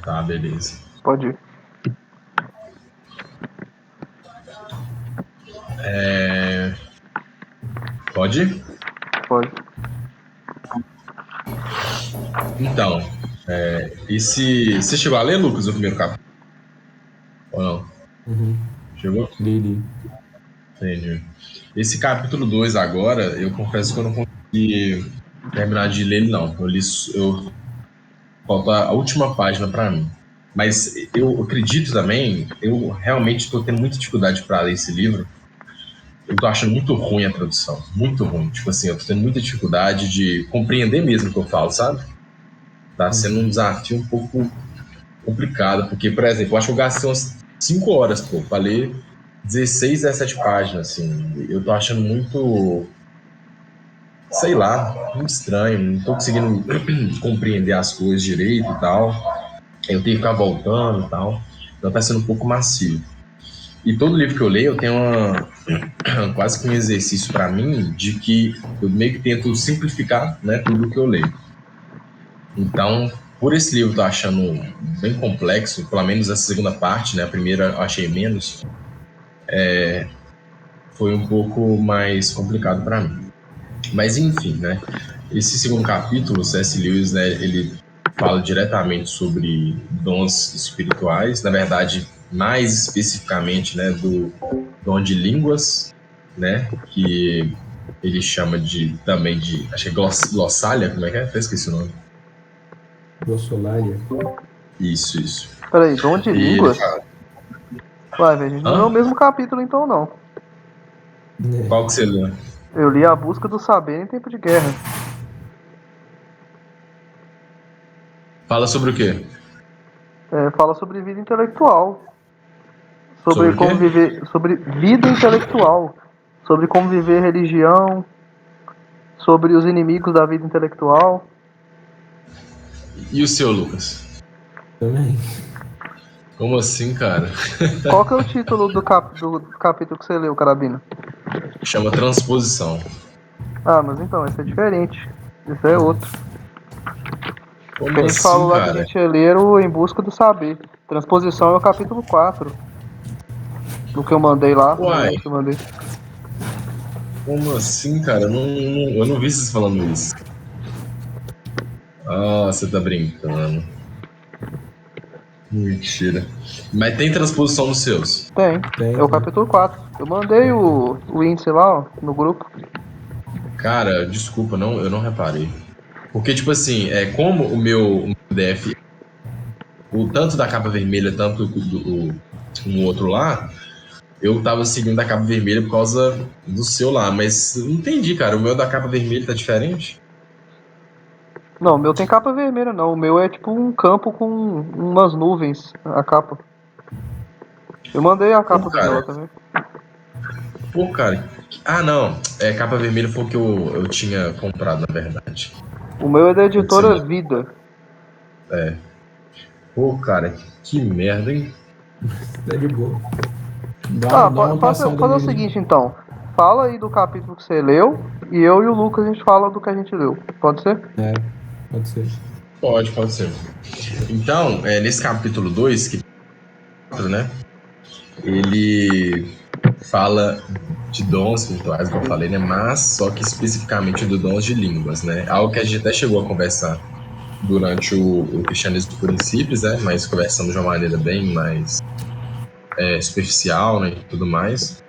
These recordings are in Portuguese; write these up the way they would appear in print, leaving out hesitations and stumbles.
Tá, beleza. Pode ir. Pode ir? Pode. Então, você chegou a ler, Lucas, o primeiro capítulo? Ou não? Chegou? Li. Entendi. Esse capítulo 2 agora, eu confesso que eu não consegui terminar de ler ele, não. Falta a última página para mim. Mas eu acredito também, eu realmente estou tendo muita dificuldade para ler esse livro. Eu tô achando muito ruim a tradução, muito ruim. Tipo assim, eu tô tendo muita dificuldade de compreender mesmo o que eu falo, sabe? Tá sendo um desafio um pouco complicado, porque, por exemplo, eu acho que eu gastei umas 5 horas, pô, pra ler 16, 17 páginas, assim. Eu tô achando muito, sei lá, muito estranho, não tô conseguindo compreender as coisas direito e tal. Eu tenho que ficar voltando e tal. Então tá sendo um pouco macio. E todo livro que eu leio, eu tenho quase que um exercício para mim de que eu meio que tento simplificar, né, tudo que eu leio. Então, por esse livro eu tô achando bem complexo, pelo menos essa segunda parte, né, a primeira eu achei menos, foi um pouco mais complicado para mim. Mas enfim, né, esse segundo capítulo, C.S. Lewis, né, ele fala diretamente sobre dons espirituais, na verdade, mais especificamente, né, do dom de línguas, né, que ele chama também de, acho que é glossália, como é que é? Até esqueci o nome. Glossolalia. Isso. Peraí, dom de E ele línguas? fala, Uai, velho, a gente não leu o mesmo capítulo então, não. qual que você lê? Eu li A Busca do Saber em Tempo de Guerra. Fala sobre o quê? Fala sobre vida intelectual. Sobre Sobre o como quê? viver. Sobre vida intelectual. Sobre como viver religião. Sobre os inimigos da vida intelectual. E o seu, Lucas? Também. Como assim, cara? Qual que é o título do capítulo que você leu, Carabina? Chama transposição. Ah, mas então, esse é diferente. Esse é outro. O que Como a gente falou assim, lá que a cara? gente ia ler era o Em Busca do Saber. Transposição é o capítulo 4. Do que eu mandei lá, no Uai, link que eu mandei. como assim, cara? Eu não vi vocês falando isso. Ah, você tá brincando. Mentira. Mas tem transposição nos seus? Tem. É o Tem. capítulo 4. Eu mandei o índice lá, ó, no grupo. Cara, desculpa, eu não reparei. Porque, tipo assim, como o meu PDF, o tanto da capa vermelha, tanto um outro lá, eu tava seguindo a capa vermelha por causa do seu lá, mas eu não entendi, cara. O meu da capa vermelha tá diferente? Não, o meu tem capa vermelha não. O meu é tipo um campo com umas nuvens, a capa. Eu mandei a Pô, capa do meu cara. lá também. Pô, cara. Ah, não. Capa vermelha foi o que eu tinha comprado, na verdade. O meu é da Foi o que você editora mandou. Vida. Pô, cara, que merda, hein? Tá de boa. Ah, Dá uma passada fazer o nele. seguinte então. Fala aí do capítulo que você leu e eu e o Lucas a gente fala do que a gente leu. Pode ser? Pode ser. Pode ser. Então, nesse capítulo 2 né? Ele fala de dons espirituais, como eu falei, né? Mas só que especificamente do dons de línguas, né? Algo que a gente até chegou a conversar durante o Cristianismo por Princípios, né? Mas conversando de uma maneira bem mais superficial, né? E tudo mais.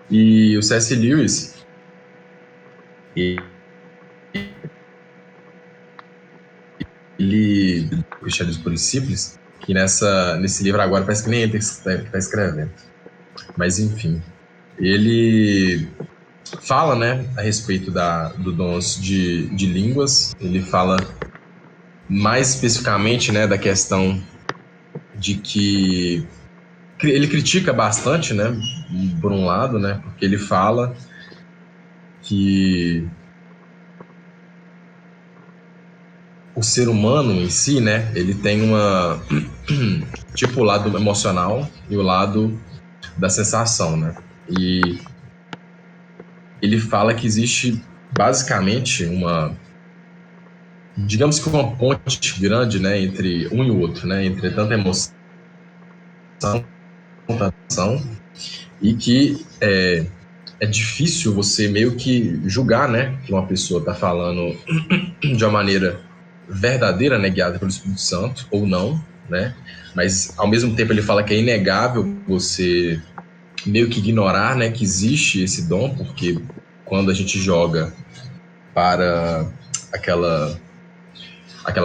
E o C.S. Lewis, ele, o Cristianismo por Princípios, que nesse livro agora parece que nem ele que está escrevendo. Mas enfim, ele fala, né, a respeito do dons de línguas. Ele fala mais especificamente, né, da questão de que ele critica bastante, né, por um lado, né, porque ele fala que o ser humano em si, né, ele tem tipo o lado emocional e o lado da sensação, né? E ele fala que existe basicamente digamos que uma ponte grande, né, entre um e o outro, né, entre tanta emoção, tanta ação, e que é difícil você meio que julgar, né, que uma pessoa está falando de uma maneira verdadeira, né, guiada pelo Espírito Santo, ou não, né, mas ao mesmo tempo ele fala que é inegável você meio que ignorar, né, que existe esse dom, porque quando a gente joga para aquela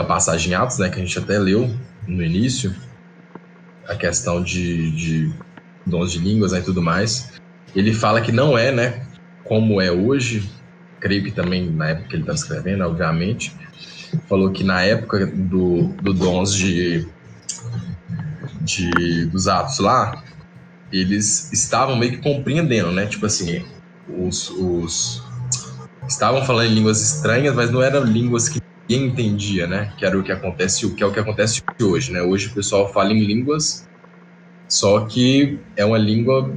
passagem em Atos, né, que a gente até leu no início, a questão de dons de línguas, né, e tudo mais, ele fala que não é, né, como é hoje, creio que também na época que ele estava escrevendo, obviamente, falou que na época do dons dos Atos lá, eles estavam meio que compreendendo, né, tipo assim, os estavam falando em línguas estranhas, mas não eram línguas que ninguém entendia, né? Que era o que acontece, que é o que acontece hoje, né? Hoje o pessoal fala em línguas, só que é uma língua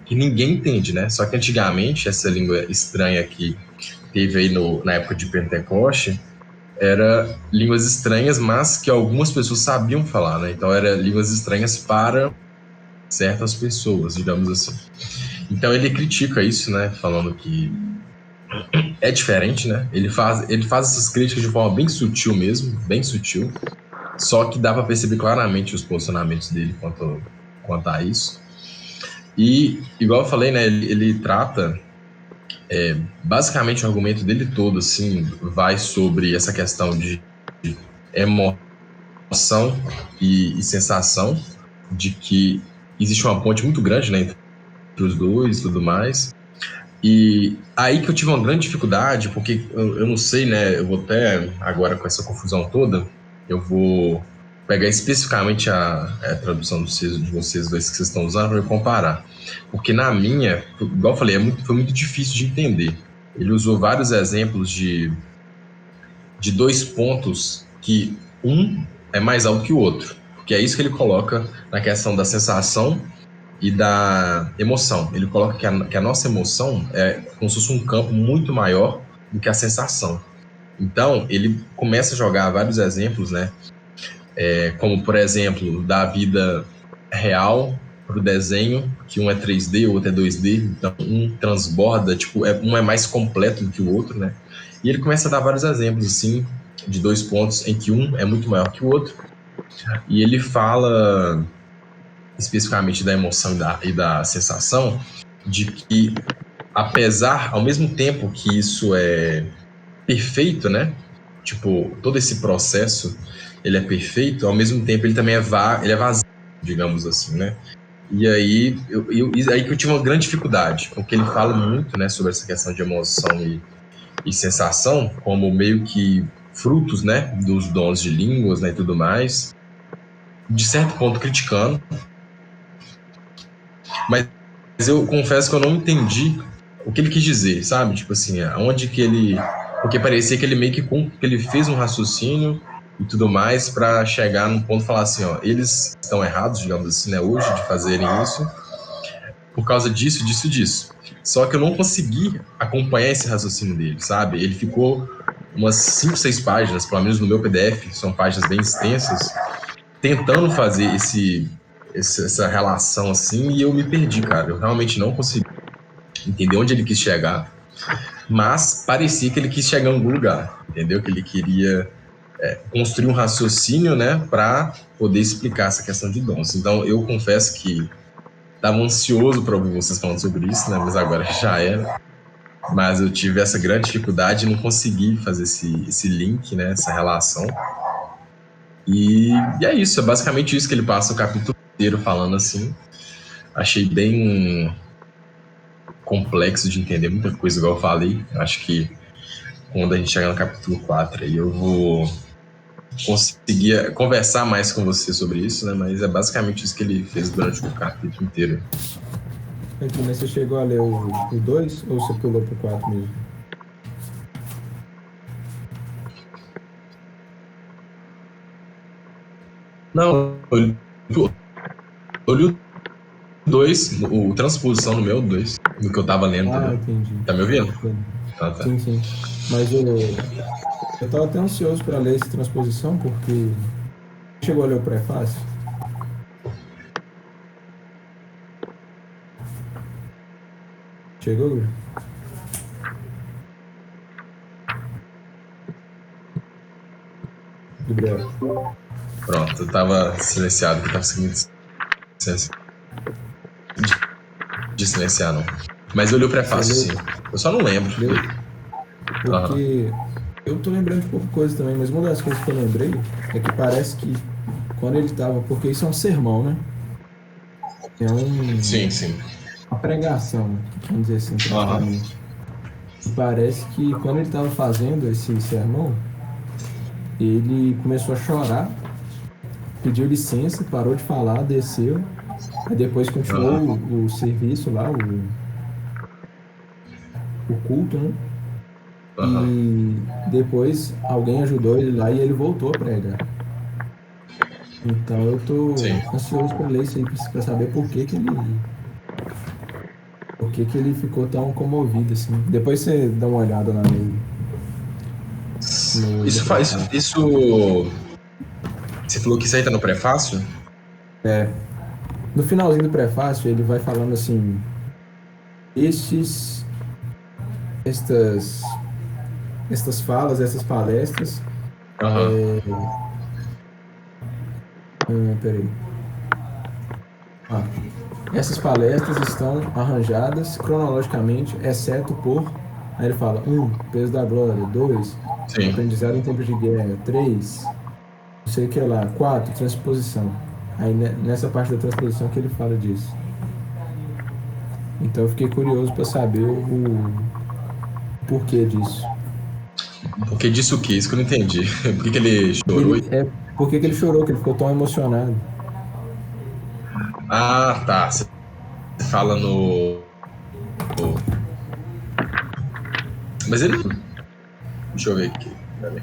que ninguém entende, né? Só que antigamente essa língua estranha que teve aí na época de Pentecoste era línguas estranhas, mas que algumas pessoas sabiam falar, né? Então era línguas estranhas para certas pessoas, digamos assim. Então ele critica isso, né? Falando que é diferente, né? Ele faz essas críticas de forma bem sutil mesmo, bem sutil. Só que dá para perceber claramente os posicionamentos dele quanto a isso. E, igual eu falei, né? Ele trata, basicamente o argumento dele todo, assim, vai sobre essa questão de emoção e sensação, de que existe uma ponte muito grande, né, entre os dois e tudo mais. E aí que eu tive uma grande dificuldade, porque eu não sei, né? Eu vou até, agora com essa confusão toda, eu vou pegar especificamente a tradução de vocês dois que vocês estão usando para comparar. Porque na minha, igual eu falei, foi muito difícil de entender. Ele usou vários exemplos de dois pontos que um é mais alto que o outro. Porque é isso que ele coloca na questão da sensação e da emoção. Ele coloca que a nossa emoção é como se fosse um campo muito maior do que a sensação. Então, ele começa a jogar vários exemplos, né? Como, por exemplo, da vida real para o desenho, que um é 3D, o outro é 2D, então um transborda, tipo, um é mais completo do que o outro, né? E ele começa a dar vários exemplos, assim, de dois pontos em que um é muito maior que o outro, e ele fala especificamente da emoção e da sensação, de que apesar, ao mesmo tempo que isso é perfeito, né? Tipo, todo esse processo, ele é perfeito, ao mesmo tempo ele também ele é vazio, digamos assim, né? E aí, aí que eu tive uma grande dificuldade, porque ele fala muito, né, sobre essa questão de emoção e sensação, como meio que frutos, né, dos dons de línguas, né, e tudo mais, de certo ponto criticando, mas eu confesso que eu não entendi o que ele quis dizer, sabe? Tipo assim, aonde que ele. Porque parecia que ele meio que ele fez um raciocínio e tudo mais para chegar num ponto e falar assim, ó, eles estão errados, digamos assim, né, hoje, de fazerem isso, por causa disso, disso, disso. Só que eu não consegui acompanhar esse raciocínio dele, sabe? Ele ficou umas 5, 6 páginas, pelo menos no meu PDF, são páginas bem extensas, tentando fazer essa relação assim, e eu me perdi, cara. Eu realmente não consegui entender onde ele quis chegar, mas parecia que ele quis chegar em algum lugar, entendeu? Que ele queria construir um raciocínio, né, para poder explicar essa questão de dons. Então, eu confesso que estava ansioso para ouvir vocês falando sobre isso, né, mas agora já era. Mas eu tive essa grande dificuldade e não consegui fazer esse link, né, essa relação. E é isso, é basicamente isso que ele passa o capítulo inteiro falando assim. Achei bem complexo de entender muita coisa, igual eu falei. Acho que quando a gente chegar no capítulo 4 aí eu vou conseguir conversar mais com você sobre isso, né? Mas é basicamente isso que ele fez durante o capítulo inteiro. Aqui, mas você chegou a ler o 2 ou você pulou pro 4 mesmo? Não, eu li o 2, o transposição no meu 2, no que eu tava lendo, Ah, entendeu? entendi. Tá me ouvindo? Entendi. Tá. Sim, sim. Mas Eu tava até ansioso para ler essa transposição, porque chegou a ler o prefácio. Chegou, Guri? Gabriel. Pronto, eu tava silenciado, que eu tava seguindo de silenciar, não. Mas eu li o prefácio, Você sim. Eu só não lembro. leu? Aham. Porque eu tô lembrando de pouca coisa também, mas uma das coisas que eu lembrei é que parece que quando ele tava. Porque isso é um sermão, né? É Sim, sim. uma pregação, vamos dizer assim, Aham. praticamente. E parece que quando ele tava fazendo esse sermão, ele começou a chorar, pediu licença, parou de falar, desceu. Aí depois continuou Aham. o serviço lá, o culto, né? Aham. E depois alguém ajudou ele lá e ele voltou a pregar. Então eu tô Sim. ansioso para ler isso aí, para saber por que que ele ficou tão comovido assim. Depois você dá uma olhada lá no Isso faz. prefácio. Isso. Você falou que isso aí tá no prefácio? É, no finalzinho do prefácio ele vai falando assim, estes, estas, estas falas, essas palestras, Aham. peraí. Ah, essas palestras estão arranjadas cronologicamente, exceto por. Aí ele fala: peso da glória. 2, Sim. aprendizado em tempos de guerra. 3, não sei o que lá. 4, transposição. Aí nessa parte da transposição que ele fala disso. Então eu fiquei curioso para saber o porquê disso. Porque disse o quê? Isso que eu não entendi. Por que que ele chorou? Por que que ele chorou, que ele ficou tão emocionado. Ah, tá. Você fala no. Mas ele. Deixa eu ver aqui. Pera aí.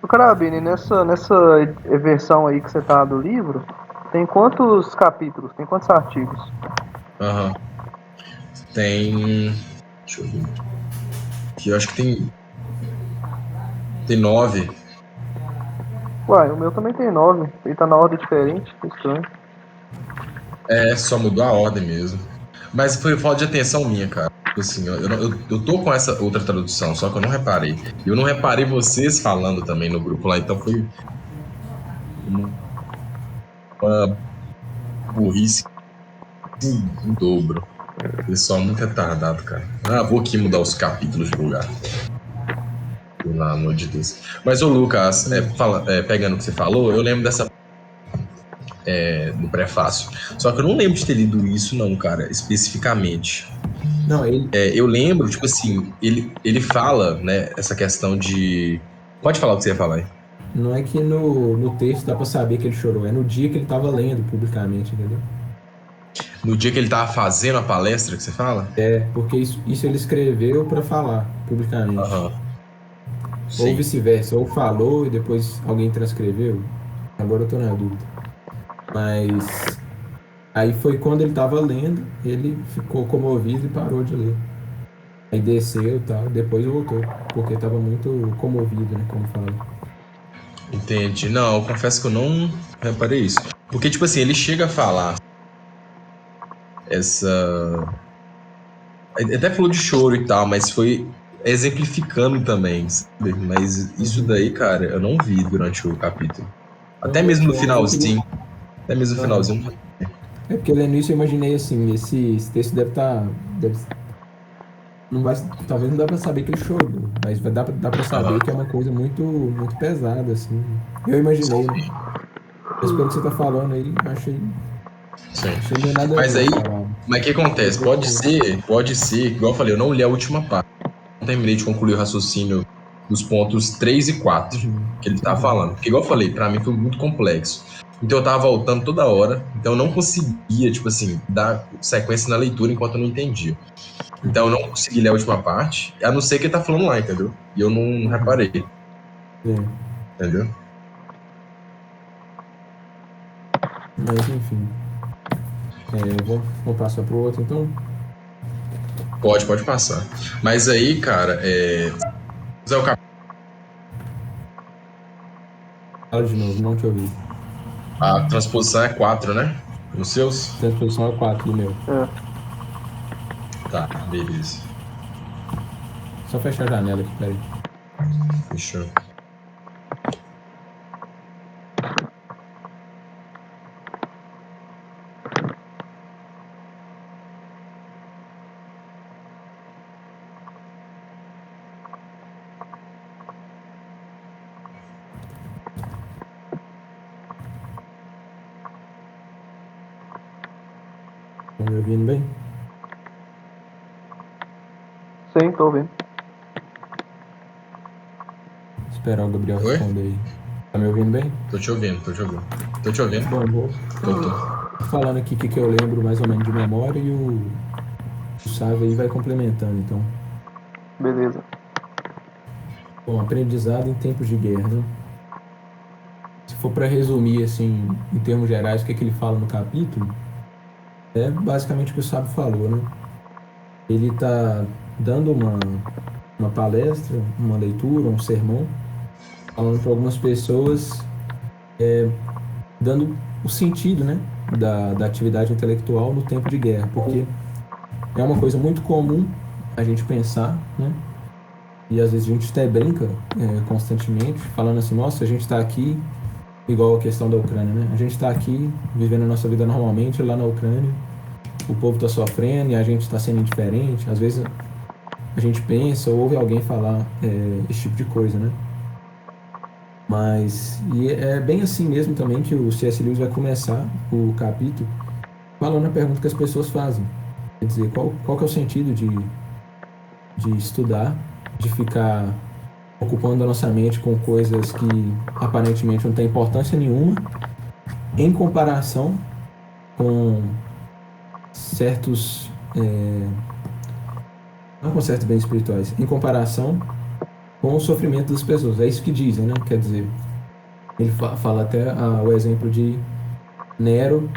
O Carabine, nessa versão aí que você tá do livro, tem quantos capítulos? Tem quantos artigos? Aham. Tem. Deixa eu ver. Aqui eu acho que tem. Tem 9. Uai, o meu também tem 9. Ele tá na ordem diferente, que estranho. É, só mudou a ordem mesmo. Mas foi falta de atenção minha, cara. Assim, eu tô com essa outra tradução, só que eu não reparei. E eu não reparei vocês falando também no grupo lá, então foi uma burrice em dobro. Pessoal muito retardado, cara. Ah, vou aqui mudar os capítulos de lugar. Pelo amor de Deus. Mas, ô Lucas, pegando o que você falou, eu lembro dessa do prefácio. Só que eu não lembro de ter lido isso, não, cara, especificamente. Não, ele. Eu lembro, tipo assim, ele fala, né, essa questão de. Pode falar o que você ia falar aí. Não é que no texto dá para saber que ele chorou, é no dia que ele tava lendo publicamente, entendeu? No dia que ele tava fazendo a palestra que você fala? É, porque isso ele escreveu para falar publicamente. Aham. Ou Sim. vice-versa, ou falou e depois alguém transcreveu. Agora eu tô na dúvida. Mas aí foi quando ele tava lendo, ele ficou comovido e parou de ler. Aí desceu e tal, depois voltou, porque tava muito comovido, né, como fala. Entendi. Não, eu confesso que eu não reparei isso. Porque, tipo assim, ele chega a falar essa. Ele até falou de choro e tal, mas foi exemplificando também, sabe? Mas isso Uhum. daí, cara, eu não vi durante o capítulo. Eu Até boto mesmo no fé, eu queria. finalzinho. Até mesmo no Aham. finalzinho. É porque lendo isso eu imaginei assim, esse texto deve estar. Não vai, talvez não dá pra saber que ele chorou, mas dá pra saber Aham. que é uma coisa muito pesada, assim. Eu imaginei, né? Mas pelo que você tá falando aí, Sim. achei meio nada a Mas ver aí, as palavras. mas o que Eu acontece? gostei. Pode ser, igual eu falei, eu não li a última parte. Não terminei de concluir o raciocínio dos pontos 3 e 4 Uhum, que ele tá uhum, falando. Porque, igual eu falei, pra mim foi muito complexo. Então eu tava voltando toda hora, então eu não conseguia, tipo assim, dar sequência na leitura enquanto eu não entendia. Então eu uhum, não consegui ler a última parte, a não ser que ele tá falando lá, entendeu? E eu não uhum. reparei, É, entendeu? mas enfim. Vamos passar pro outro então? Pode passar. Mas aí, cara, é o Fala de novo, não te ouvi. A transposição é 4, né? Os seus? Transposição é 4 do meu. Tá, beleza. Só fechar a janela aqui, peraí. Fechou. Estão me ouvindo bem? Sim, tô ouvindo. Esperar o Gabriel Oi? responder aí. Tá me ouvindo bem? Tô te ouvindo. Bom, vou Tô. falando aqui o que eu lembro mais ou menos de memória e o Sávio aí vai complementando, então. Beleza. Bom, aprendizado em tempos de guerra, né? Se for para resumir, assim, em termos gerais, o que ele fala no capítulo, é basicamente o que o Sábio falou, né? Ele está dando uma palestra, uma leitura, um sermão, falando para algumas pessoas, dando o sentido, né, da atividade intelectual no tempo de guerra, porque é uma coisa muito comum a gente pensar, né? E às vezes a gente até brinca constantemente, falando assim, nossa, a gente está aqui, igual a questão da Ucrânia, né? A gente está aqui vivendo a nossa vida normalmente, lá na Ucrânia, o povo está sofrendo e a gente está sendo indiferente. Às vezes a gente pensa ou ouve alguém falar esse tipo de coisa, né? Mas e é bem assim mesmo também que o C.S. Lewis vai começar o capítulo falando a pergunta que as pessoas fazem. Quer dizer, qual que é o sentido de estudar, de ficar ocupando a nossa mente com coisas que aparentemente não têm importância nenhuma, em comparação com certos, não com certos bens espirituais, em comparação com o sofrimento das pessoas. É isso que dizem, né? Quer dizer, ele fala até o exemplo de Nero,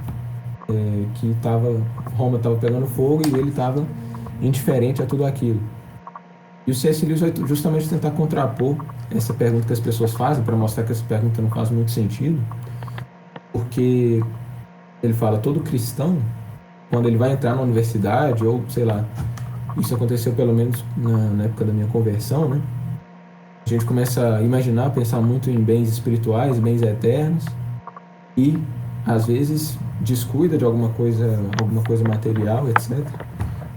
que Roma estava pegando fogo e ele estava indiferente a tudo aquilo. E o C.S. Lewis vai justamente tentar contrapor essa pergunta que as pessoas fazem, para mostrar que essa pergunta não faz muito sentido, porque ele fala, todo cristão, quando ele vai entrar na universidade, ou sei lá, isso aconteceu pelo menos na época da minha conversão, né? A gente começa a imaginar, pensar muito em bens espirituais, bens eternos, e às vezes descuida de alguma coisa material, etc.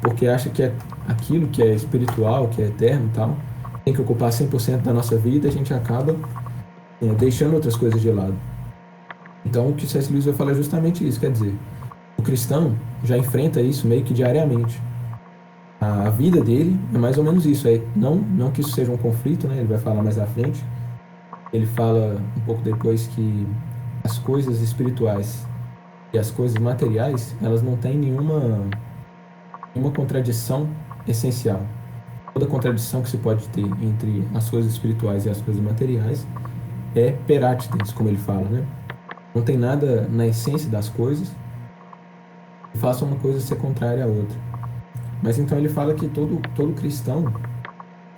Porque acha que aquilo que é espiritual, que é eterno e tal, tem que ocupar 100% da nossa vida, a gente acaba deixando outras coisas de lado. Então, o que o C.S. Lewis vai falar é justamente isso, quer dizer, o cristão já enfrenta isso meio que diariamente. A vida dele é mais ou menos isso, não que isso seja um conflito, né? Ele vai falar mais à frente. Ele fala um pouco depois que as coisas espirituais e as coisas materiais, elas não têm nenhuma contradição essencial. Toda contradição que se pode ter entre as coisas espirituais e as coisas materiais é per accidens, como ele fala, né? Não tem nada na essência das coisas que faça uma coisa ser contrária à outra. Mas então ele fala que todo cristão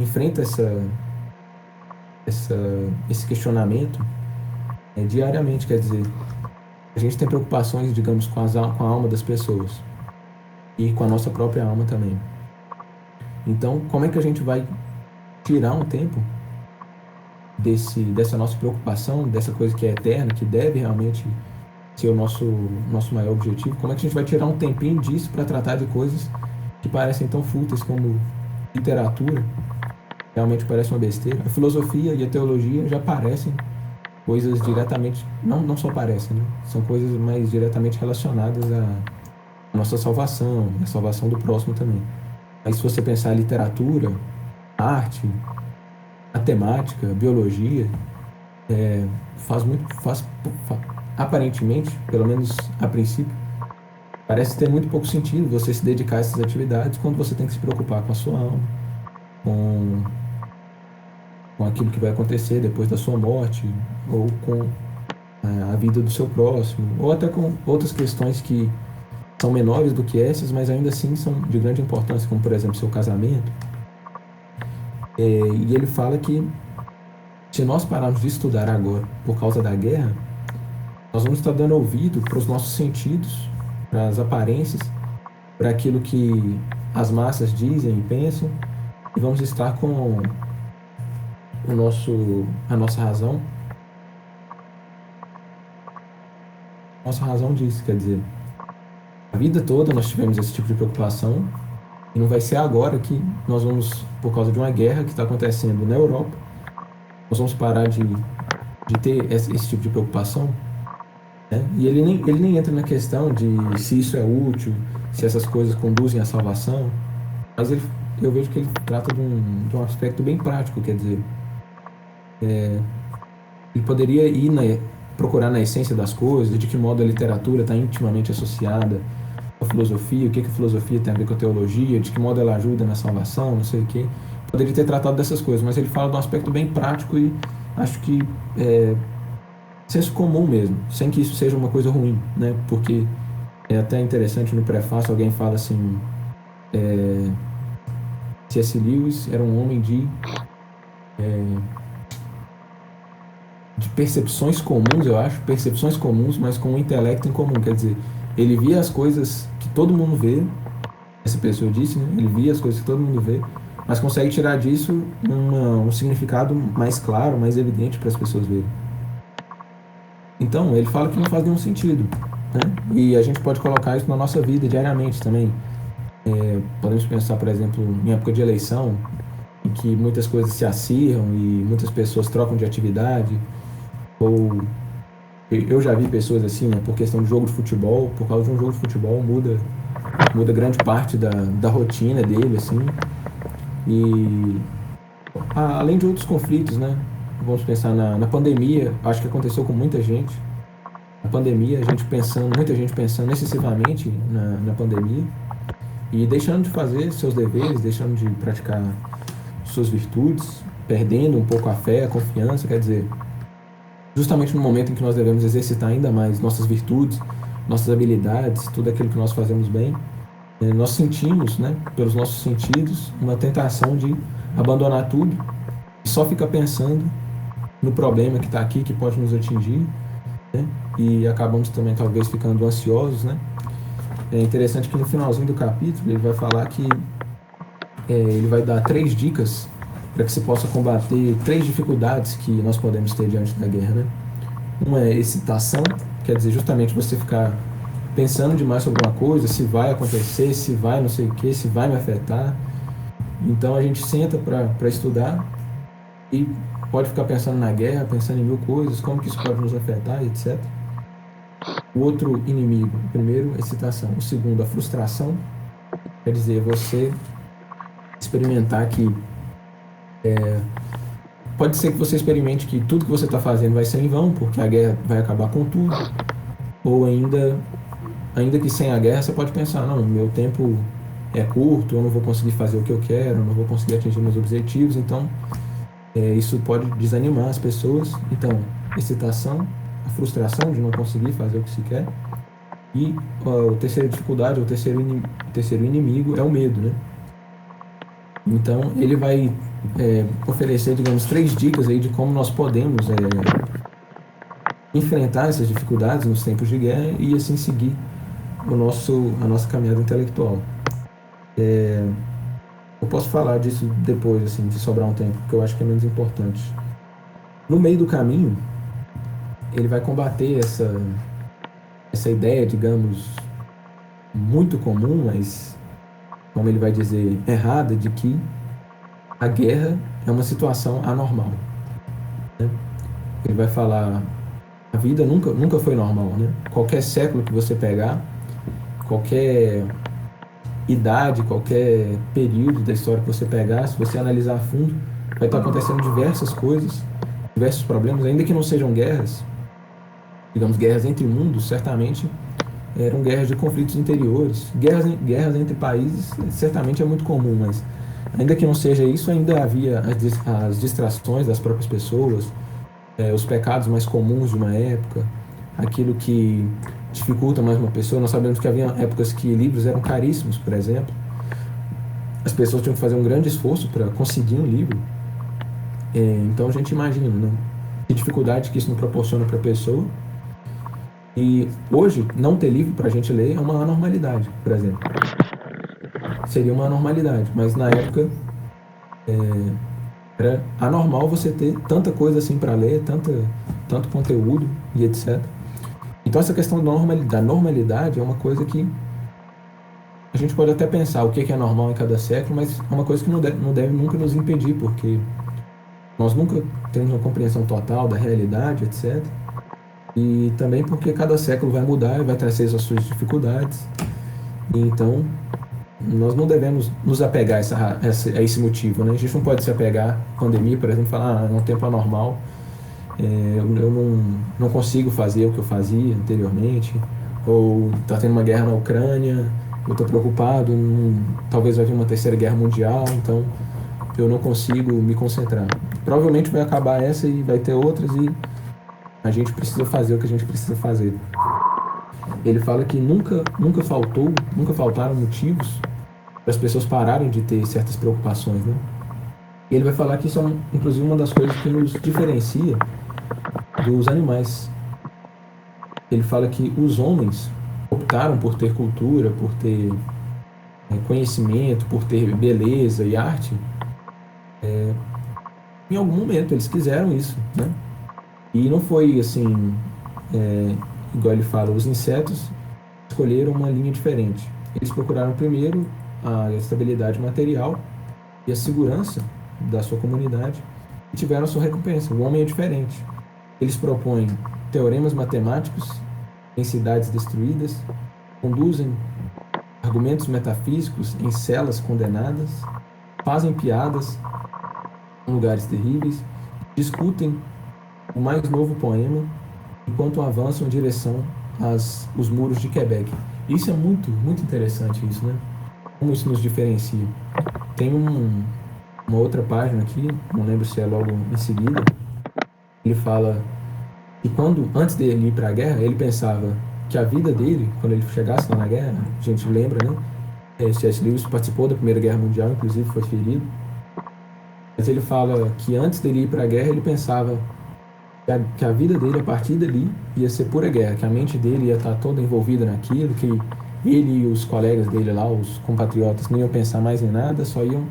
enfrenta esse questionamento diariamente, quer dizer, a gente tem preocupações, digamos, com a alma das pessoas e com a nossa própria alma também. Então, como é que a gente vai tirar um tempo dessa nossa preocupação, dessa coisa que é eterna, que deve realmente ser o nosso maior objetivo? Como é que a gente vai tirar um tempinho disso para tratar de coisas que parecem tão fúteis como literatura? Realmente parece uma besteira. A filosofia e a teologia já parecem coisas diretamente, não só parecem, né? São coisas mais diretamente relacionadas à nossa salvação, à salvação do próximo também. Mas se você pensar em literatura, arte, matemática, biologia, aparentemente, pelo menos a princípio, parece ter muito pouco sentido você se dedicar a essas atividades quando você tem que se preocupar com a sua alma, com aquilo que vai acontecer depois da sua morte, ou com a vida do seu próximo, ou até com outras questões que são menores do que essas, mas ainda assim são de grande importância, como por exemplo seu casamento. E ele fala que se nós pararmos de estudar agora por causa da guerra, nós vamos estar dando ouvido para os nossos sentidos, para as aparências, para aquilo que as massas dizem e pensam, e vamos estar com a nossa razão. Nossa razão diz, quer dizer, a vida toda nós tivemos esse tipo de preocupação, e não vai ser agora que nós vamos, por causa de uma guerra que está acontecendo na Europa, nós vamos parar de ter esse tipo de preocupação, né? E ele nem entra na questão de se isso é útil, se essas coisas conduzem à salvação, mas eu vejo que ele trata de um aspecto bem prático, quer dizer, ele poderia procurar na essência das coisas, de que modo a literatura está intimamente associada à filosofia, o que a filosofia tem a ver com a teologia, de que modo ela ajuda na salvação, não sei o quê. Poderia ter tratado dessas coisas, mas ele fala de um aspecto bem prático e acho que senso comum mesmo, sem que isso seja uma coisa ruim, né? Porque é até interessante no prefácio, alguém fala assim, C.S. Lewis era um homem de percepções comuns, eu acho, percepções comuns, mas com um intelecto em comum, quer dizer, ele via as coisas que todo mundo vê, essa pessoa disse, né? Ele via as coisas que todo mundo vê, mas consegue tirar disso um significado mais claro, mais evidente para as pessoas verem. Então, ele fala que não faz nenhum sentido, né? E a gente pode colocar isso na nossa vida diariamente também. Podemos pensar, por exemplo, em época de eleição, em que muitas coisas se acirram e muitas pessoas trocam de atividade, ou eu já vi pessoas assim, né, por questão de jogo de futebol, por causa de um jogo de futebol muda grande parte da rotina dele, assim, e além de outros conflitos, né, vamos pensar na pandemia, acho que aconteceu com muita gente, na pandemia, muita gente pensando excessivamente na pandemia, e deixando de fazer seus deveres, deixando de praticar suas virtudes, perdendo um pouco a fé, a confiança, quer dizer, justamente no momento em que nós devemos exercitar ainda mais nossas virtudes, nossas habilidades, tudo aquilo que nós fazemos bem, nós sentimos, né, pelos nossos sentidos, uma tentação de abandonar tudo e só ficar pensando no problema que está aqui, que pode nos atingir, né, e acabamos também talvez ficando ansiosos, né. É interessante que no finalzinho do capítulo ele vai falar que ele vai dar 3 dicas para que se possa combater 3 dificuldades que nós podemos ter diante da guerra, né? Uma é excitação, quer dizer, justamente você ficar pensando demais sobre uma coisa, se vai acontecer, se vai não sei o que, se vai me afetar. Então a gente senta para estudar e pode ficar pensando na guerra, pensando em mil coisas, como que isso pode nos afetar, etc. O outro inimigo, o primeiro, a excitação. O segundo, a frustração, quer dizer, você experimentar que pode ser que você experimente que tudo que você está fazendo vai ser em vão, porque a guerra vai acabar com tudo, ou ainda que sem a guerra você pode pensar, não, meu tempo é curto, eu não vou conseguir fazer o que eu quero, eu não vou conseguir atingir meus objetivos, então isso pode desanimar as pessoas. Então, excitação, a frustração de não conseguir fazer o que se quer, e a terceira dificuldade, o terceiro inimigo é o medo, né? Então, ele vai oferecer, digamos, 3 dicas aí de como nós podemos enfrentar essas dificuldades nos tempos de guerra e, assim, seguir a nossa caminhada intelectual. Eu posso falar disso depois, assim, se sobrar um tempo, porque eu acho que é menos importante. No meio do caminho, ele vai combater essa ideia, digamos, muito comum, mas, como ele vai dizer, errada, de que a guerra é uma situação anormal, né? Ele vai falar, a vida nunca foi normal, né? Qualquer século que você pegar, qualquer idade, qualquer período da história que você pegar, se você analisar a fundo, vai estar acontecendo diversas coisas, diversos problemas, ainda que não sejam guerras, digamos, guerras entre mundos, certamente eram guerras de conflitos interiores. Guerras entre países certamente é muito comum, mas ainda que não seja isso, ainda havia as distrações das próprias pessoas, os pecados mais comuns de uma época, aquilo que dificulta mais uma pessoa. Nós sabemos que havia épocas que livros eram caríssimos, por exemplo. As pessoas tinham que fazer um grande esforço para conseguir um livro. Então a gente imagina, né? Que dificuldade que isso não proporciona para a pessoa. E hoje, não ter livro para a gente ler é uma anormalidade, por exemplo. Seria uma anormalidade, mas na época era anormal você ter tanta coisa assim para ler, tanto conteúdo e etc. Então essa questão da normalidade é uma coisa que a gente pode até pensar o que é normal em cada século, mas é uma coisa que não deve nunca nos impedir, porque nós nunca temos uma compreensão total da realidade, etc. E também porque cada século vai mudar e vai trazer as suas dificuldades. E então, nós não devemos nos apegar a esse motivo, né? A gente não pode se apegar à pandemia, por exemplo, e falar, é um tempo anormal, eu não consigo fazer o que eu fazia anteriormente, ou está tendo uma guerra na Ucrânia, eu estou preocupado, talvez vai vir uma terceira guerra mundial, então eu não consigo me concentrar. Provavelmente vai acabar essa e vai ter outras e a gente precisa fazer o que a gente precisa fazer. Ele fala que nunca faltaram motivos para as pessoas pararem de ter certas preocupações, né? E ele vai falar que isso é, inclusive, uma das coisas que nos diferencia dos animais. Ele fala que os homens optaram por ter cultura, por ter conhecimento, por ter beleza e arte. Em algum momento eles quiseram isso, né? E não foi assim, igual ele fala, os insetos escolheram uma linha diferente. Eles procuraram primeiro a estabilidade material e a segurança da sua comunidade e tiveram a sua recompensa. O homem é diferente. Eles propõem teoremas matemáticos em cidades destruídas, conduzem argumentos metafísicos em celas condenadas, fazem piadas em lugares terríveis, discutem o mais novo poema enquanto avançam em direção aos muros de Quebec. Isso é muito, muito interessante, isso, né? Como isso nos diferencia. Tem uma outra página aqui, não lembro se é logo em seguida, ele fala que antes dele ir para a guerra, ele pensava que a vida dele, quando ele chegasse lá na guerra, a gente lembra, né? C.S. Lewis participou da Primeira Guerra Mundial, inclusive foi ferido. Mas ele fala que antes dele ir para a guerra, ele pensava que a vida dele, a partir dali, ia ser pura guerra, que a mente dele ia estar toda envolvida naquilo, que ele e os colegas dele lá, os compatriotas, não iam pensar mais em nada, só iam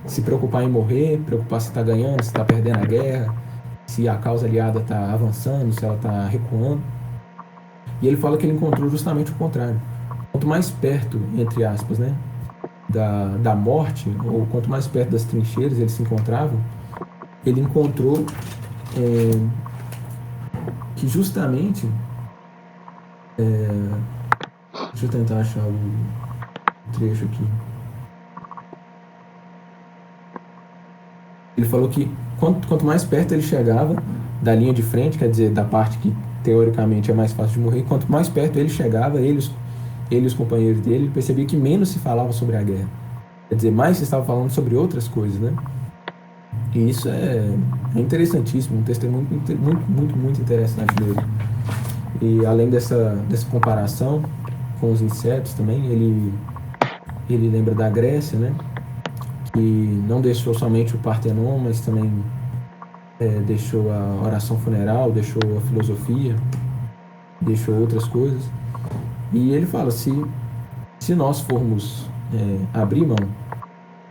se preocupar em morrer, preocupar se está ganhando, se está perdendo a guerra, se a causa aliada está avançando, se ela está recuando. E ele fala que ele encontrou justamente o contrário. Quanto mais perto, entre aspas, né, da morte, ou quanto mais perto das trincheiras eles se encontravam, ele encontrou que justamente deixa eu tentar achar o trecho aqui. Ele falou que quanto mais perto ele chegava da linha de frente, quer dizer, da parte que teoricamente é mais fácil de morrer, quanto mais perto ele chegava, ele e os companheiros dele, ele percebia que menos se falava sobre a guerra. Quer dizer, mais se estava falando sobre outras coisas, né? E isso é interessantíssimo, um testemunho muito interessante dele. E além dessa comparação com os insetos também, ele lembra da Grécia, né? Que não deixou somente o Partenon, mas também deixou a oração funeral, deixou a filosofia, deixou outras coisas. E ele fala, se nós formos abrir mão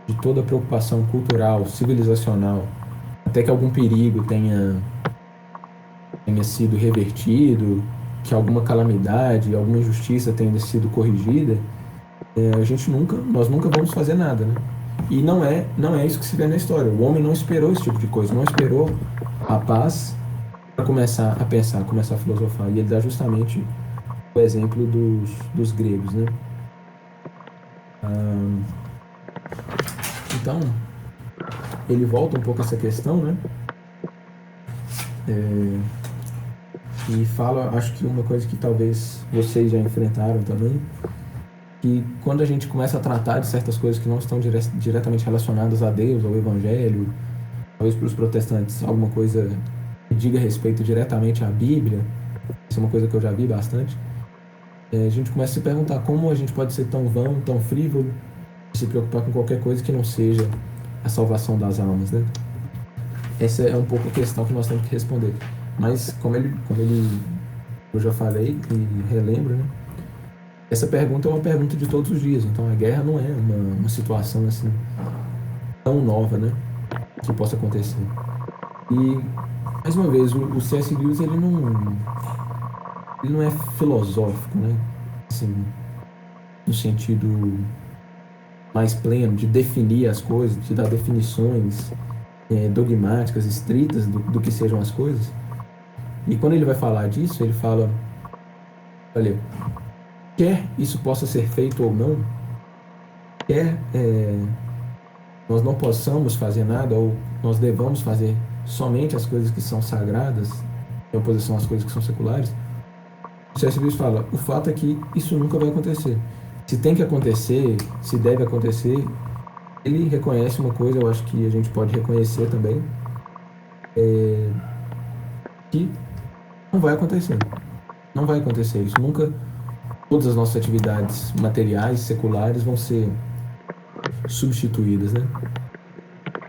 de toda a preocupação cultural, civilizacional, até que algum perigo tenha sido revertido, que alguma calamidade, alguma injustiça tenha sido corrigida, nós nunca vamos fazer nada, né? E não é isso que se vê na história. O homem não esperou esse tipo de coisa, não esperou a paz para começar a pensar, começar a filosofar. E ele dá justamente o exemplo dos gregos, né? Então, ele volta um pouco a essa questão, né? E fala, acho que uma coisa que talvez vocês já enfrentaram também, que quando a gente começa a tratar de certas coisas que não estão diretamente relacionadas a Deus, ao Evangelho, talvez para os protestantes alguma coisa que diga respeito diretamente à Bíblia, isso é uma coisa que eu já vi bastante, a gente começa a se perguntar como a gente pode ser tão vão, tão frívolo, e se preocupar com qualquer coisa que não seja a salvação das almas, né? essa é um pouco a questão que nós temos que responder. Mas, como eu já falei e relembro, né? Essa pergunta é uma pergunta de todos os dias. Então, a guerra não é uma situação assim tão nova, né? Que possa acontecer. E, mais uma vez, o C.S. Lewis, ele não é filosófico, né? Assim, no sentido mais pleno de definir as coisas, de dar definições dogmáticas, estritas do que sejam as coisas. E quando ele vai falar disso, ele fala, olha, quer isso possa ser feito ou não, quer nós não possamos fazer nada, ou nós devamos fazer somente as coisas que são sagradas, em oposição às coisas que são seculares, o C.S. Lewis fala, o fato é que isso nunca vai acontecer. Se tem que acontecer, se deve acontecer, ele reconhece uma coisa, eu acho que a gente pode reconhecer também, que não vai acontecer. Não vai acontecer isso. Nunca todas as nossas atividades materiais, seculares, vão ser substituídas, né?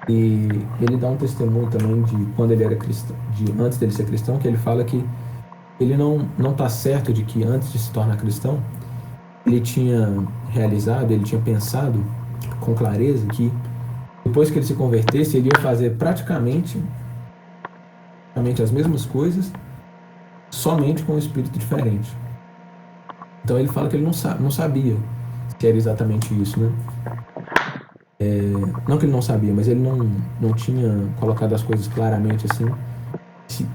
E ele dá um testemunho também de quando ele era cristão, antes dele ser cristão, que ele fala que ele não está certo de que antes de se tornar cristão, ele tinha realizado, ele tinha pensado com clareza que depois que ele se convertesse, ele ia fazer praticamente as mesmas coisas, somente com um espírito diferente. Então ele fala que ele não sabia se era exatamente isso, né? Não que ele não sabia, mas ele não tinha colocado as coisas claramente assim,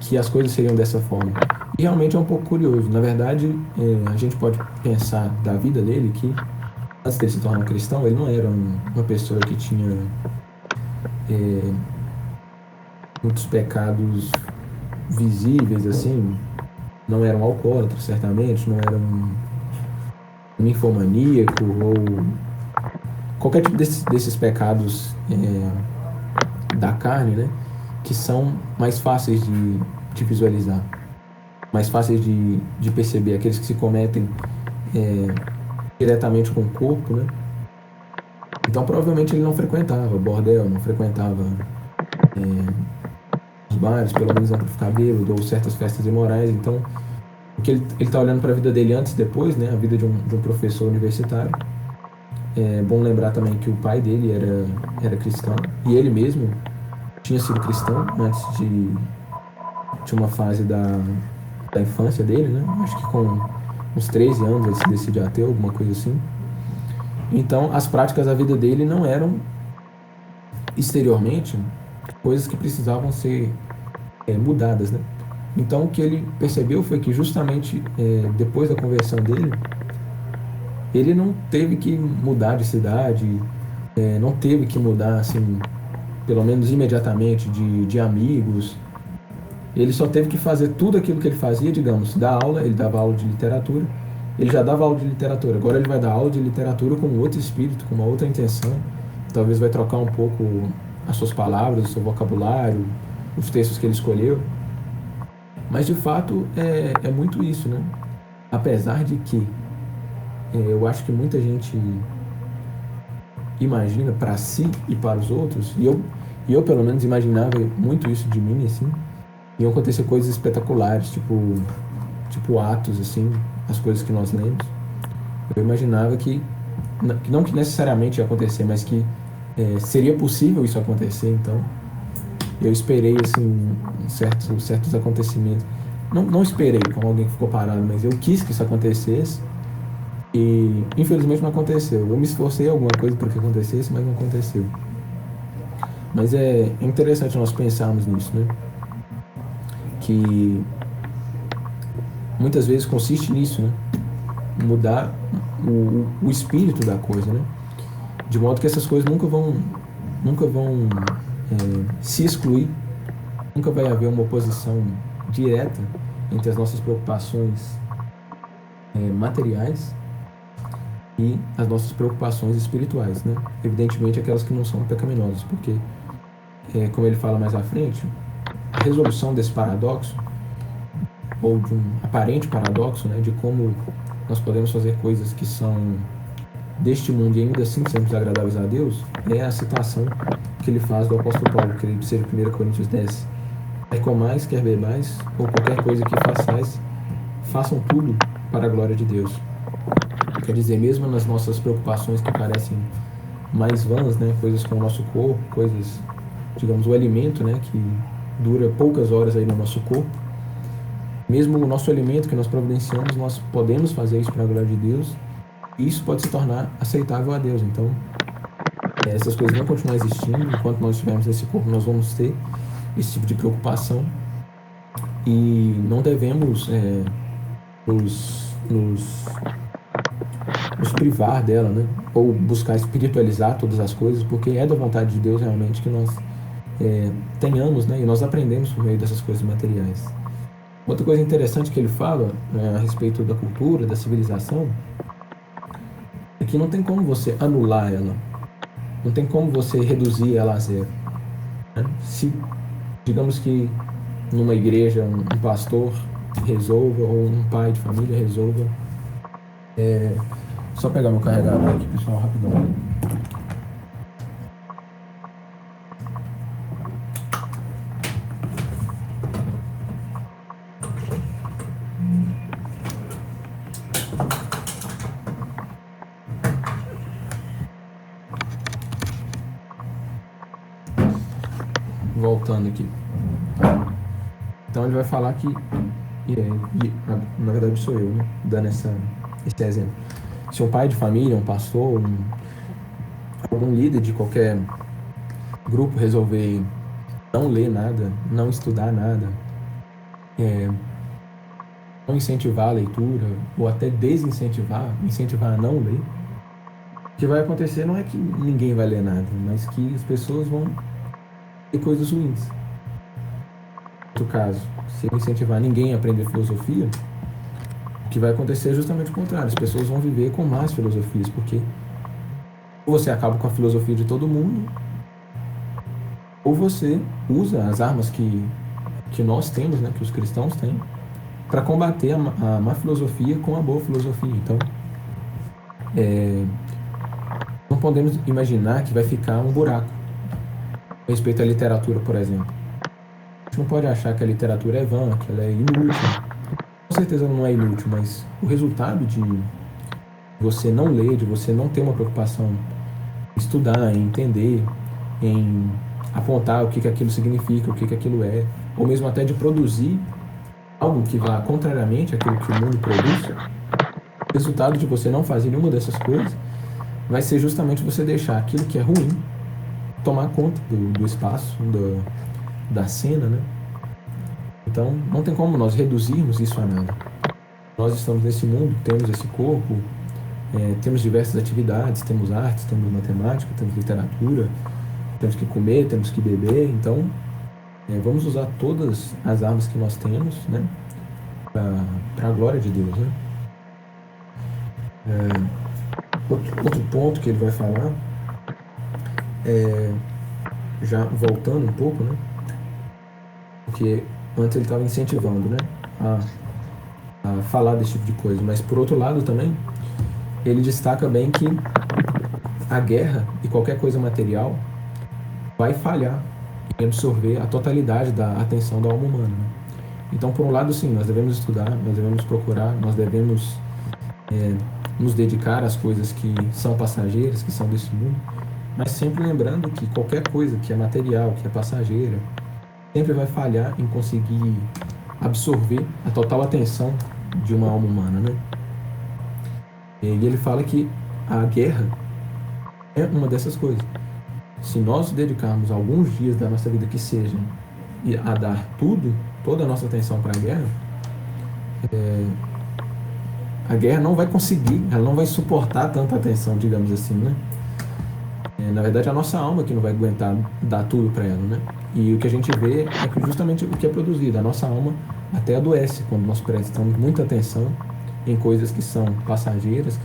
que as coisas seriam dessa forma. E realmente é um pouco curioso. Na verdade, a gente pode pensar da vida dele que, antes dele se tornar um cristão, ele não era uma pessoa que tinha muitos pecados visíveis, assim. Não era um alcoólatra, certamente, não era um ninfomaníaco ou qualquer tipo desses pecados da carne, né? Que são mais fáceis de visualizar, mais fáceis de perceber, aqueles que se cometem diretamente com o corpo, né? Então provavelmente ele não frequentava bordel, não frequentava os bares, pelo menos não para ficar bêbado, ou certas festas imorais. Então o que ele está olhando para a vida dele antes e depois, né? A vida de um professor universitário. É bom lembrar também que o pai dele era cristão, e ele mesmo tinha sido cristão antes de uma fase da infância dele, né? Acho que com uns 13 anos ele se decide ateu, alguma coisa assim. Então, as práticas da vida dele não eram, exteriormente, coisas que precisavam ser mudadas, né? Então, o que ele percebeu foi que justamente depois da conversão dele, ele não teve que mudar de cidade, não teve que mudar, assim, pelo menos imediatamente, de amigos. Ele só teve que fazer tudo aquilo que ele fazia, digamos, dar aula. Ele dava aula de literatura, ele já dava aula de literatura, agora ele vai dar aula de literatura com outro espírito, com uma outra intenção. Talvez vai trocar um pouco as suas palavras, o seu vocabulário, os textos que ele escolheu. Mas, de fato, é muito isso, né? Apesar de que eu acho que muita gente imagina para si e para os outros, e eu pelo menos imaginava muito isso de mim, assim, iam acontecer coisas espetaculares, tipo atos, assim, as coisas que nós lemos. Eu imaginava que não que necessariamente ia acontecer, mas que seria possível isso acontecer. Então eu esperei, assim, certos acontecimentos. Não esperei como alguém que ficou parado, mas eu quis que isso acontecesse. E infelizmente não aconteceu. Eu me esforcei alguma coisa para que acontecesse, mas não aconteceu. Mas é interessante nós pensarmos nisso, né? Que muitas vezes consiste nisso, né? Mudar o espírito da coisa, né? De modo que essas coisas nunca vão se excluir. Nunca vai haver uma oposição direta entre as nossas preocupações materiais e as nossas preocupações espirituais, né? Evidentemente aquelas que não são pecaminosas, porque, como ele fala mais à frente, a resolução desse paradoxo, ou de um aparente paradoxo, né, de como nós podemos fazer coisas que são deste mundo e ainda assim sermos agradáveis a Deus, é a citação que ele faz do apóstolo Paulo, que ele seja 1 Coríntios 10. Quer comais, quer bebais, ou qualquer coisa que façais, façam tudo para a glória de Deus. Quer dizer, mesmo nas nossas preocupações que parecem mais vãs, né, coisas com o nosso corpo, coisas, digamos, o alimento, né, que dura poucas horas aí no nosso corpo, mesmo o nosso alimento que nós providenciamos, nós podemos fazer isso para a glória de Deus, e isso pode se tornar aceitável a Deus. Então, essas coisas vão continuar existindo, enquanto nós estivermos nesse corpo, nós vamos ter esse tipo de preocupação, e não devemos nos privar dela, né? Ou buscar espiritualizar todas as coisas, porque é da vontade de Deus realmente que nós tenhamos, né? E nós aprendemos por meio dessas coisas materiais. Outra coisa interessante que ele fala a respeito da cultura, da civilização, é que não tem como você anular ela, não tem como você reduzir ela a zero, né? Se, digamos que numa igreja um pastor resolva, ou um pai de família resolva, só pegar meu carregador aqui, pessoal, rapidão. Voltando aqui. Então ele vai falar que, na verdade sou eu, né, dando esse exemplo. Se um pai de família, um pastor, algum líder de qualquer grupo resolver não ler nada, não estudar nada, não incentivar a leitura, ou até incentivar a não ler, o que vai acontecer não é que ninguém vai ler nada, mas que as pessoas vão ter coisas ruins. No caso, se eu incentivar ninguém a aprender filosofia, o que vai acontecer é justamente o contrário. As pessoas vão viver com más filosofias, porque ou você acaba com a filosofia de todo mundo, ou você usa as armas que nós temos, né, que os cristãos têm, para combater a má filosofia com a boa filosofia. Então, não podemos imaginar que vai ficar um buraco a respeito à literatura, por exemplo. A gente não pode achar que a literatura é vã, que ela é inútil. Com certeza ela não é inútil, mas o resultado de você não ler, de você não ter uma preocupação em estudar, em entender, em apontar o que aquilo significa, o que aquilo é, ou mesmo até de produzir algo que vá contrariamente àquilo que o mundo produz, o resultado de você não fazer nenhuma dessas coisas vai ser justamente você deixar aquilo que é ruim tomar conta do espaço, da cena, né? Então, não tem como nós reduzirmos isso a nada. Nós estamos nesse mundo, temos esse corpo, temos diversas atividades, temos artes, temos matemática, temos literatura, temos que comer, temos que beber. Então, vamos usar todas as armas que nós temos, né, para a glória de Deus, né? Outro ponto que ele vai falar, já voltando um pouco, né, porque antes ele estava incentivando, né, a falar desse tipo de coisa, mas por outro lado também ele destaca bem que a guerra e qualquer coisa material vai falhar em absorver a totalidade da atenção da alma humana, né? Então, por um lado, sim, nós devemos estudar, nós devemos procurar, nós devemos nos dedicar às coisas que são passageiras, que são desse mundo, mas sempre lembrando que qualquer coisa que é material, que é passageira, sempre vai falhar em conseguir absorver a total atenção de uma alma humana, né? E ele fala que a guerra é uma dessas coisas. Se nós dedicarmos alguns dias da nossa vida que sejam a dar toda a nossa atenção para a guerra não vai conseguir, ela não vai suportar tanta atenção, digamos assim, né? Na verdade, a nossa alma que não vai aguentar dar tudo para ela, né? E o que a gente vê é que justamente o que é produzido, a nossa alma até adoece quando nós prestamos muita atenção em coisas que são passageiras,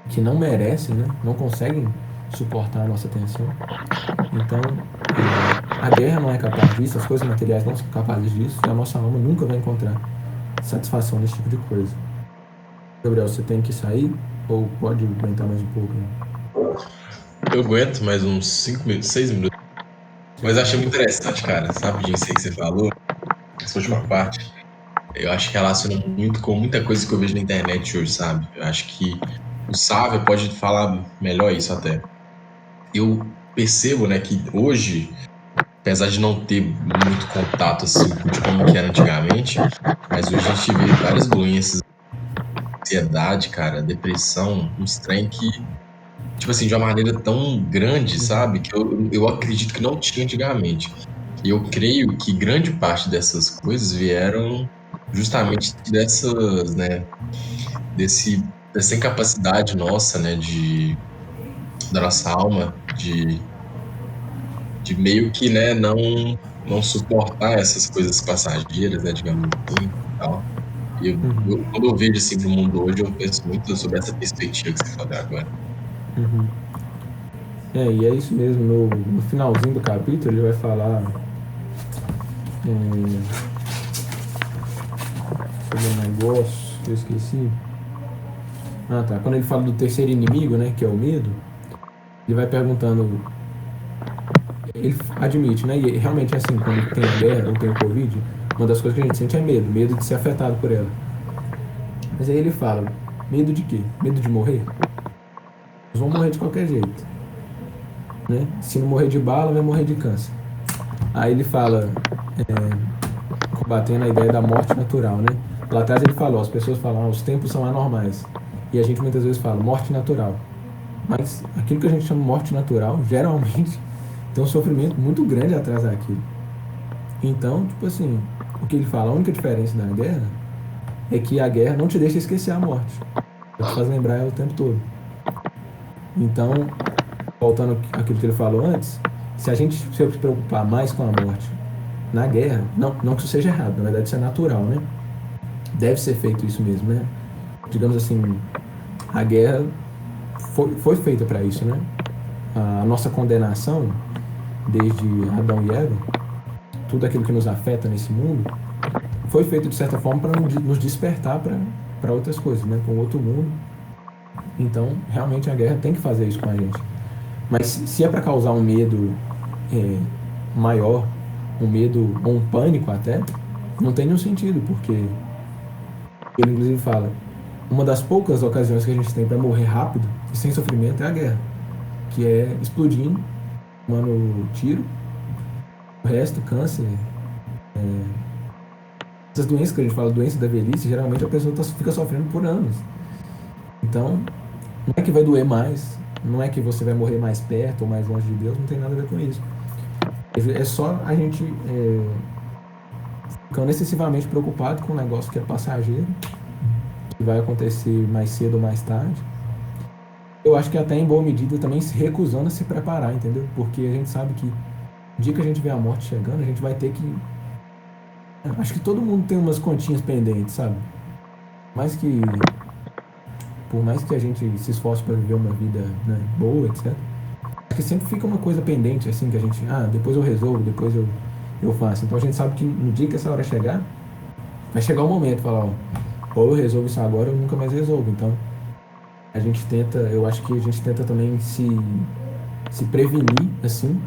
que não merecem, né? Não conseguem suportar a nossa atenção. Então, a guerra não é capaz disso, as coisas materiais não são capazes disso, e a nossa alma nunca vai encontrar satisfação nesse tipo de coisa. Gabriel, você tem que sair? Ou pode aguentar mais um pouco? Né? Eu aguento mais uns 5 minutos, 6 minutos. Mas eu achei muito interessante, cara. Rapidinho, isso aí que você falou, essa última parte. Eu acho que relaciona muito com muita coisa que eu vejo na internet hoje, sabe? Eu acho que o Sávio pode falar melhor isso até. Eu percebo, né, que hoje, apesar de não ter muito contato assim de como que era antigamente, mas hoje a gente vê várias doenças, ansiedade, cara, depressão, uns trem que, tipo assim, de uma maneira tão grande, sabe? Que eu acredito que não tinha antigamente. E eu creio que grande parte dessas coisas vieram justamente dessas, né, dessa incapacidade nossa, né, da nossa alma, de meio que, né, não suportar essas coisas passageiras, né, digamos assim, e tal. E quando eu vejo assim no mundo hoje, eu penso muito sobre essa perspectiva que você falou agora. E é isso mesmo. No finalzinho do capítulo, ele vai falar sobre um negócio que eu esqueci. Ah, tá. Quando ele fala do terceiro inimigo, né, que é o medo, ele vai perguntando. Ele admite, né? E realmente é assim, quando tem a guerra ou tem o Covid, uma das coisas que a gente sente é medo de ser afetado por ela. Mas aí ele fala, medo de quê? Medo de morrer? Nós vamos morrer de qualquer jeito, né? Se não morrer de bala, vai morrer de câncer. Aí ele fala, combatendo a ideia da morte natural, né? Lá atrás ele falou, as pessoas falam, os tempos são anormais. E a gente muitas vezes fala, morte natural. Mas aquilo que a gente chama de morte natural, geralmente, tem um sofrimento muito grande atrás daquilo. Então, tipo assim, o que ele fala, a única diferença da guerra é que a guerra não te deixa esquecer a morte. Ela te faz lembrar ela o tempo todo. Então, voltando àquilo que ele falou antes, se a gente se preocupar mais com a morte na guerra, não que isso seja errado, na verdade isso é natural, né? Deve ser feito isso mesmo, né? Digamos assim, a guerra foi feita para isso, né? A nossa condenação, desde Adão e Eva, tudo aquilo que nos afeta nesse mundo, foi feito de certa forma para nos despertar para outras coisas, né? Para um outro mundo. Então, realmente a guerra tem que fazer isso com a gente. Mas se é para causar um medo maior, um medo ou um pânico até, não tem nenhum sentido, porque ele inclusive fala, uma das poucas ocasiões que a gente tem para morrer rápido e sem sofrimento é a guerra, que é explodindo, tomando tiro, o resto, câncer, essas doenças que a gente fala, doença da velhice, geralmente a pessoa fica sofrendo por anos. Então, não é que vai doer mais, não é que você vai morrer mais perto ou mais longe de Deus, não tem nada a ver com isso. É só a gente ficando excessivamente preocupado com um negócio que é passageiro, que vai acontecer mais cedo ou mais tarde. Eu acho que até em boa medida também se recusando a se preparar, entendeu? Porque a gente sabe que no dia que a gente vê a morte chegando, a gente vai ter que... Acho que todo mundo tem umas continhas pendentes, sabe? Por mais que a gente se esforce para viver uma vida, né, boa, etc., acho que sempre fica uma coisa pendente, assim, que a gente, depois eu resolvo, depois eu faço. Então a gente sabe que no dia que essa hora chegar, vai chegar o momento, falar, ou eu resolvo isso agora, ou eu nunca mais resolvo. Então a gente tenta, eu acho que a gente tenta também se prevenir, assim,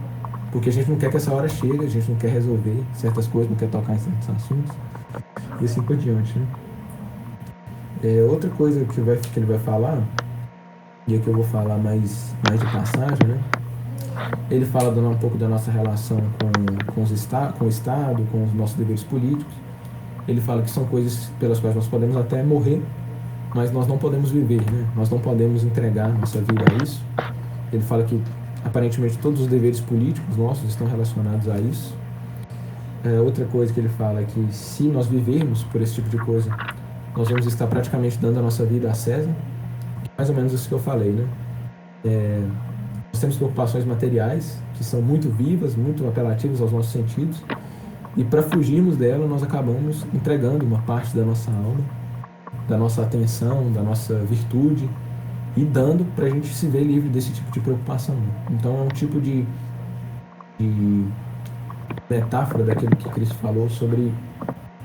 porque a gente não quer que essa hora chegue, a gente não quer resolver certas coisas, não quer tocar em certos assuntos, e assim por diante, né? Outra coisa que ele vai falar, e aqui eu vou falar mais de passagem, né? Ele fala dando um pouco da nossa relação com o Estado, com os nossos deveres políticos. Ele fala que são coisas pelas quais nós podemos até morrer, mas nós não podemos viver, né? Nós não podemos entregar nossa vida a isso. Ele fala que aparentemente todos os deveres políticos nossos estão relacionados a isso. Outra coisa que ele fala é que se nós vivermos por esse tipo de coisa, nós vamos estar praticamente dando a nossa vida a César. Mais ou menos isso que eu falei, né? Nós temos preocupações materiais que são muito vivas, muito apelativas aos nossos sentidos, e para fugirmos dela nós acabamos entregando uma parte da nossa alma, da nossa atenção, da nossa virtude, e dando para a gente se ver livre desse tipo de preocupação. Então é um tipo de metáfora daquilo que Cristo falou sobre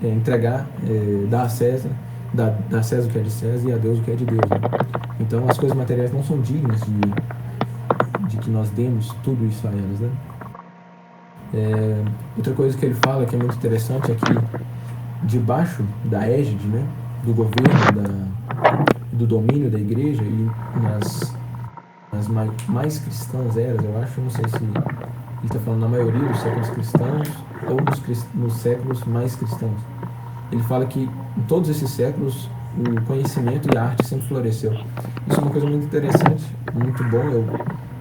entregar, dar a César Dá César o que é de César e a Deus o que é de Deus. Né? Então as coisas materiais não são dignas de que nós demos tudo isso a elas. Né? Outra coisa que ele fala que é muito interessante é que debaixo da égide, né, do governo, do domínio da igreja e nas mais cristãs eras, eu acho, não sei se ele está falando na maioria dos séculos cristãos ou nos séculos mais cristãos. Ele fala que em todos esses séculos o conhecimento e a arte sempre floresceu. Isso é uma coisa muito interessante, muito bom. Eu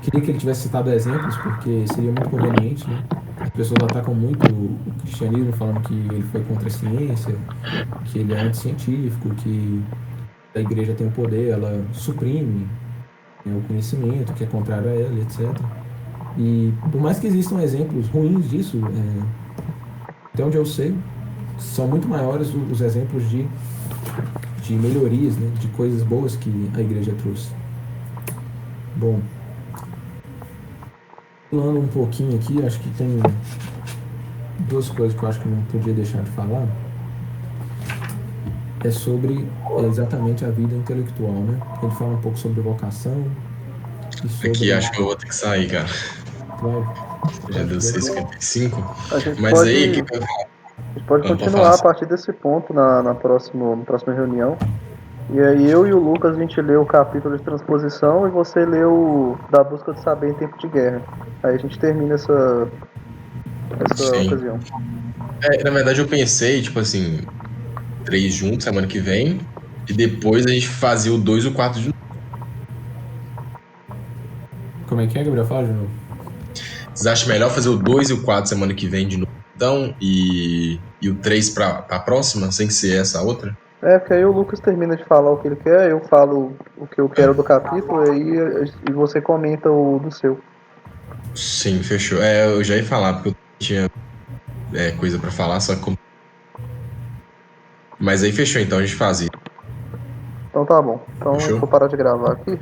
queria que ele tivesse citado exemplos, porque seria muito conveniente, né? As pessoas atacam muito o cristianismo, falando que ele foi contra a ciência, que ele é anticientífico, que a igreja tem o poder, ela suprime, né, o conhecimento, que é contrário a ela, etc. E por mais que existam exemplos ruins disso, até onde eu sei, são muito maiores os exemplos de melhorias, né, de coisas boas que a igreja trouxe. Bom, falando um pouquinho aqui, acho que tem duas coisas que eu acho que não podia deixar de falar. É sobre exatamente a vida intelectual, né? Ele fala um pouco sobre vocação e sobre... Aqui acho que eu vou ter que sair, cara. Já deu 6h55. A gente Mas pode, aí, a gente pode continuar a partir desse ponto na próxima reunião. E aí eu e o Lucas, a gente lê o capítulo de transposição e você lê o da busca de saber em tempo de guerra. Aí a gente termina essa ocasião. Na verdade eu pensei, tipo assim, 3 juntos semana que vem, e depois a gente fazia o 2 e o 4 de novo. Como é que é, Gabriel? Fala de novo. Vocês acham melhor fazer o 2 e o 4 semana que vem de novo, então, e o 3 pra próxima, sem ser essa outra? Porque aí o Lucas termina de falar o que ele quer, eu falo o que eu quero do capítulo, e você comenta o do seu. Sim, fechou. Eu já ia falar, porque eu tinha coisa pra falar, só que... Mas aí fechou, então a gente faz isso. Então tá bom. Então Fechou? eu vou parar de gravar aqui.